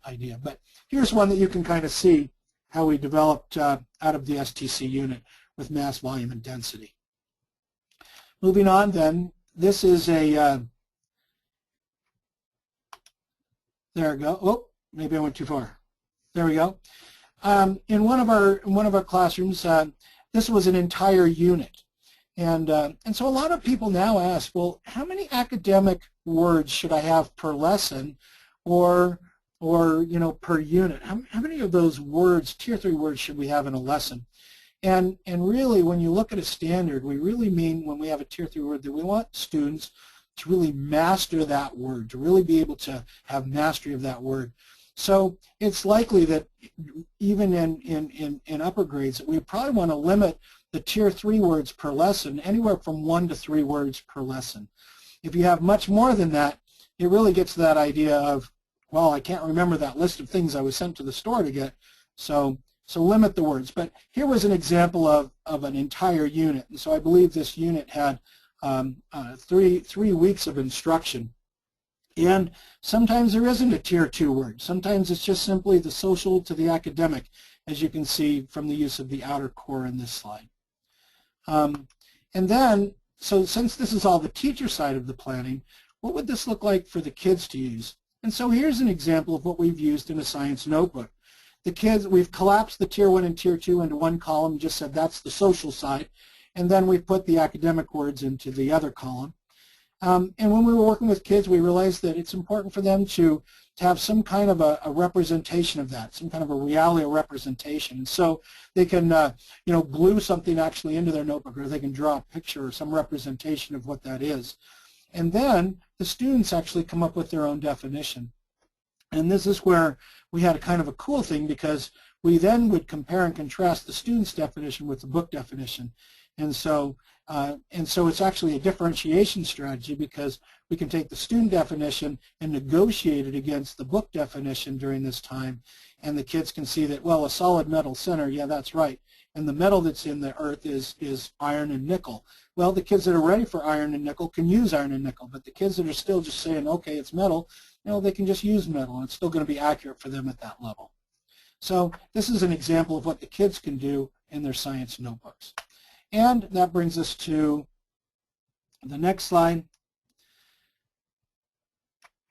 idea. But here's one that you can kind of see how we developed out of the STC unit with mass, volume, and density. Moving on then, this is a, there we go. Oh, maybe I went too far. There we go. In one of our classrooms, this was an entire unit, and so a lot of people now ask, well, how many academic words should I have per lesson, or per unit? How many of those words, tier 3 words, should we have in a lesson? And really, when you look at a standard, we really mean when we have a tier 3 word that we want students to really master that word, to really be able to have mastery of that word. So it's likely that even in upper grades that we probably want to limit the tier 3 words per lesson anywhere from 1 to 3 words per lesson. If you have much more than that, it really gets to that idea of, well, I can't remember that list of things I was sent to the store to get, so limit the words. But here was an example of an entire unit, and so I believe this unit had 3 weeks of instruction. And sometimes there isn't a tier 2 word. Sometimes it's just simply the social to the academic, as you can see from the use of the outer core in this slide. And then, so since this is all the teacher side of the planning, what would this look like for the kids to use? And so here's an example of what we've used in a science notebook. The kids, we've collapsed the Tier 1 and Tier 2 into one column, just said that's the social side, and then we've put the academic words into the other column. And when we were working with kids, we realized that it's important for them to have some kind of a representation of that, some kind of a reality representation. And so they can, glue something actually into their notebook, or they can draw a picture or some representation of what that is. And then the students actually come up with their own definition. And this is where we had a kind of a cool thing, because we then would compare and contrast the student's definition with the book definition. And so it's actually a differentiation strategy, because we can take the student definition and negotiate it against the book definition during this time, and the kids can see that, well, a solid metal center, yeah, that's right, and the metal that's in the earth is iron and nickel. Well, the kids that are ready for iron and nickel can use iron and nickel, but the kids that are still just saying, okay, it's metal, they can just use metal, and it's still going to be accurate for them at that level. So this is an example of what the kids can do in their science notebooks. And that brings us to the next slide.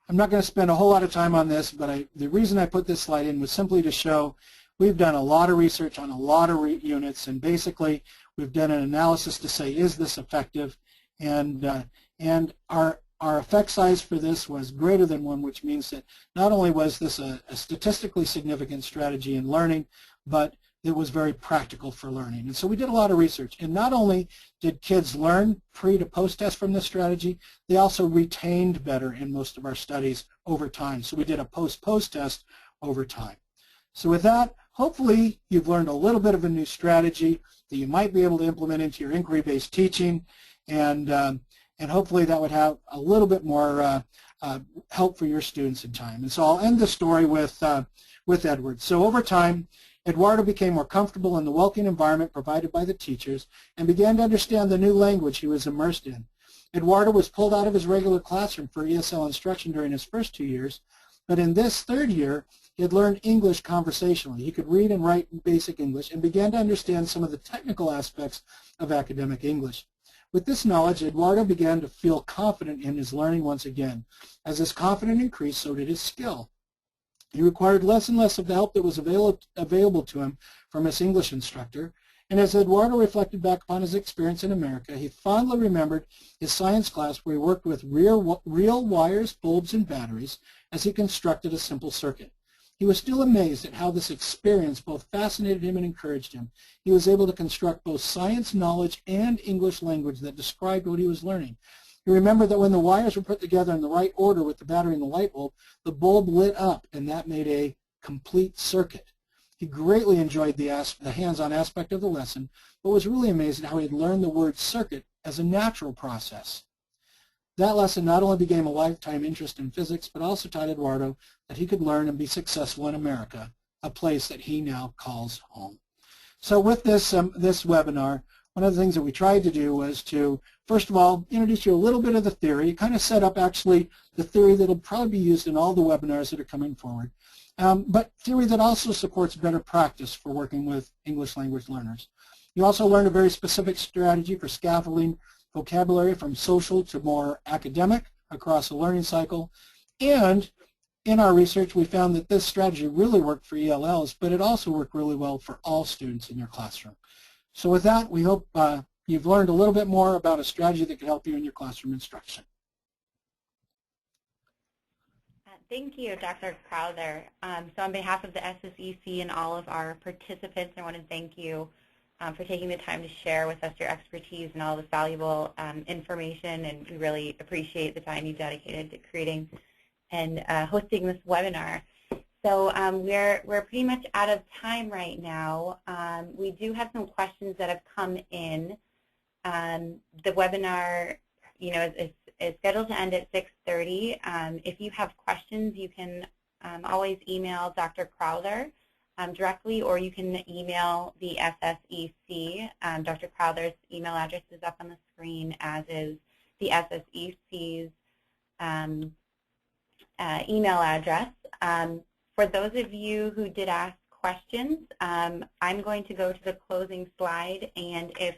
I'm not going to spend a whole lot of time on this, but the reason I put this slide in was simply to show we've done a lot of research on a lot of units, and basically we've done an analysis to say, is this effective? And our effect size for this was greater than 1, which means that not only was this a statistically significant strategy in learning, but it was very practical for learning. And so we did a lot of research. And not only did kids learn pre to post test from this strategy, they also retained better in most of our studies over time. So we did a post test over time. So with that, hopefully you've learned a little bit of a new strategy that you might be able to implement into your inquiry-based teaching, and hopefully that would have a little bit more help for your students in time. And so I'll end the story with Edward. So over time, Eduardo became more comfortable in the welcoming environment provided by the teachers and began to understand the new language he was immersed in. Eduardo was pulled out of his regular classroom for ESL instruction during his first 2 years, but in this third year, he had learned English conversationally. He could read and write in basic English and began to understand some of the technical aspects of academic English. With this knowledge, Eduardo began to feel confident in his learning once again. As his confidence increased, so did his skill. He required less and less of the help that was available to him from his English instructor, and as Eduardo reflected back upon his experience in America, he fondly remembered his science class where he worked with real wires, bulbs, and batteries as he constructed a simple circuit. He was still amazed at how this experience both fascinated him and encouraged him. He was able to construct both science knowledge and English language that described what he was learning. He remembered that when the wires were put together in the right order with the battery and the light bulb, the bulb lit up, and that made a complete circuit. He greatly enjoyed the hands-on aspect of the lesson, but was really amazed at how he had learned the word circuit as a natural process. That lesson not only became a lifetime interest in physics, but also taught Eduardo that he could learn and be successful in America, a place that he now calls home. So with this webinar, one of the things that we tried to do was to, first of all, introduce you a little bit of the theory, kind of set up actually the theory that will probably be used in all the webinars that are coming forward, but theory that also supports better practice for working with English language learners. You also learned a very specific strategy for scaffolding vocabulary from social to more academic across the learning cycle, and in our research we found that this strategy really worked for ELLs, but it also worked really well for all students in your classroom. So with that, we hope you've learned a little bit more about a strategy that can help you in your classroom instruction. Thank you, Dr. Crowther. So on behalf of the SSEC and all of our participants, I want to thank you for taking the time to share with us your expertise and all this valuable information, and we really appreciate the time you dedicated to creating and hosting this webinar. So we're pretty much out of time right now. We do have some questions that have come in. The webinar, is scheduled to end at 6:30. If you have questions, you can always email Dr. Crowther directly, or you can email the SSEC. Dr. Crowther's email address is up on the screen, as is the SSEC's email address. For those of you who did ask questions, I'm going to go to the closing slide, and if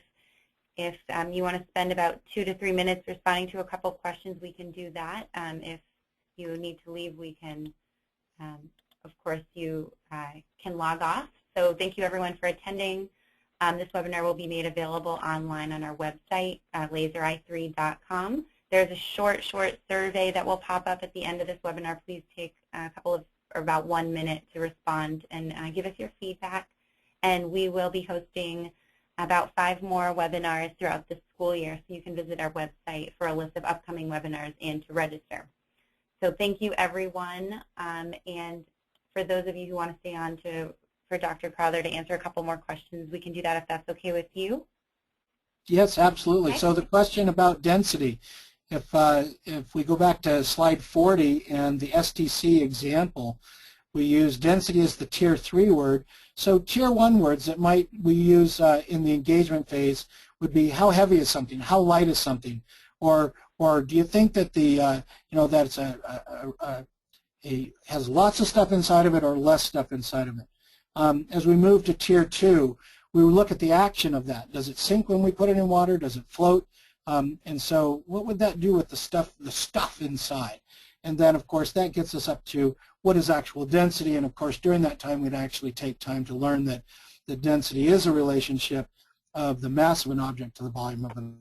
If you want to spend about 2 to 3 minutes responding to a couple questions, we can do that. If you need to leave, we can, of course, you can log off. So thank you everyone for attending. This webinar will be made available online on our website, laseri3.com. There's a short survey that will pop up at the end of this webinar. Please take a couple of, or about 1 minute to respond and give us your feedback. And we will be hosting about 5 more webinars throughout the school year, so you can visit our website for a list of upcoming webinars and to register. So thank you, everyone. And for those of you who want to stay on for Dr. Crowther to answer a couple more questions, we can do that if that's okay with you. Yes, absolutely. Okay. So the question about density, if we go back to slide 40 and the STC example, we use density as the tier 3 word. So tier 1 words that we use in the engagement phase would be how heavy is something, how light is something, or do you think that the that's has lots of stuff inside of it or less stuff inside of it. As we move to tier 2, we would look at the action of that. Does it sink when we put it in water? Does it float? And so what would that do with the stuff inside? And then, of course, that gets us up to what is actual density. And, of course, during that time, we'd actually take time to learn that the density is a relationship of the mass of an object to the volume of an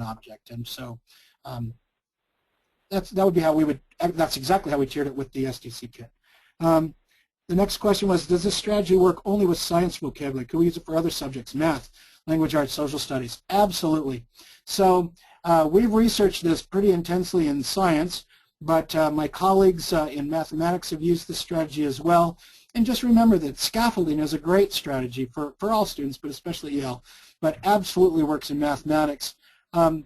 object. And so that would be how we would, that's exactly how we tiered it with the STC kit. The next question was, does this strategy work only with science vocabulary? Could we use it for other subjects, math, language arts, social studies? Absolutely. So we've researched this pretty intensely in science, but my colleagues in mathematics have used this strategy as well. And just remember that scaffolding is a great strategy for all students, but especially EL, but absolutely works in mathematics. The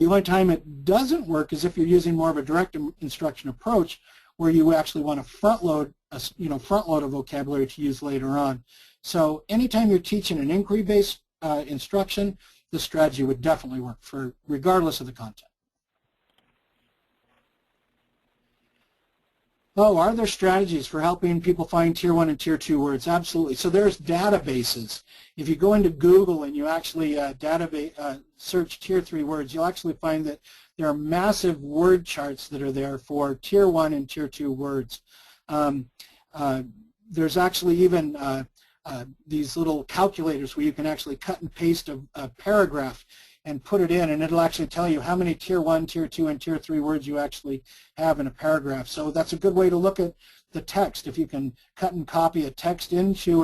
only time it doesn't work is if you're using more of a direct instruction approach, where you actually want to front load a vocabulary to use later on. So anytime you're teaching an inquiry-based instruction, this strategy would definitely work regardless of the content. Oh, are there strategies for helping people find tier 1 and tier 2 words? Absolutely. So there's databases. If you go into Google and you actually search tier 3 words, you'll actually find that there are massive word charts that are there for tier 1 and tier 2 words. There's actually even these little calculators where you can actually cut and paste a paragraph and put it in, and it'll actually tell you how many tier 1, tier 2, and tier 3 words you actually have in a paragraph. So that's a good way to look at the text. If you can cut and copy a text into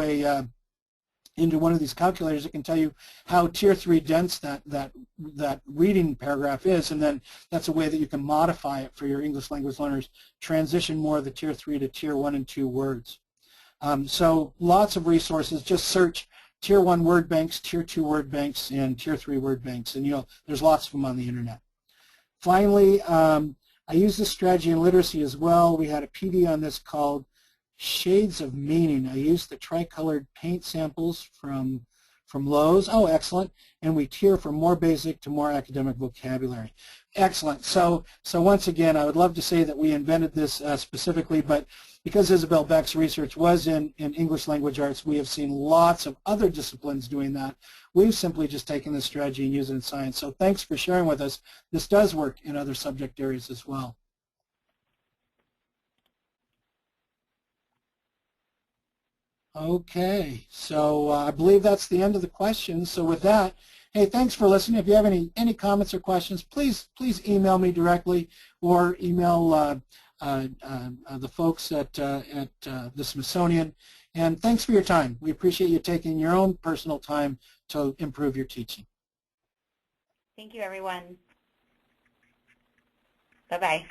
one of these calculators, it can tell you how tier 3 dense that reading paragraph is, and then that's a way that you can modify it for your English language learners, transition more of the tier 3 to tier 1 and 2 words. So lots of resources. Just search tier 1 word banks, tier 2 word banks, and tier 3 word banks, and there's lots of them on the internet. Finally, I use this strategy in literacy as well. We had a PD on this called Shades of Meaning. I used the tricolored paint samples from Lowe's. Oh, excellent. And we tier from more basic to more academic vocabulary. Excellent. So once again, I would love to say that we invented this specifically, but because Isabel Beck's research was in English language arts, we have seen lots of other disciplines doing that. We've simply just taken this strategy and used it in science. So thanks for sharing with us. This does work in other subject areas as well. Okay, so I believe that's the end of the questions. So with that, hey, thanks for listening. If you have any comments or questions, please email me directly or email the folks at the Smithsonian. And thanks for your time. We appreciate you taking your own personal time to improve your teaching. Thank you, everyone. Bye-bye.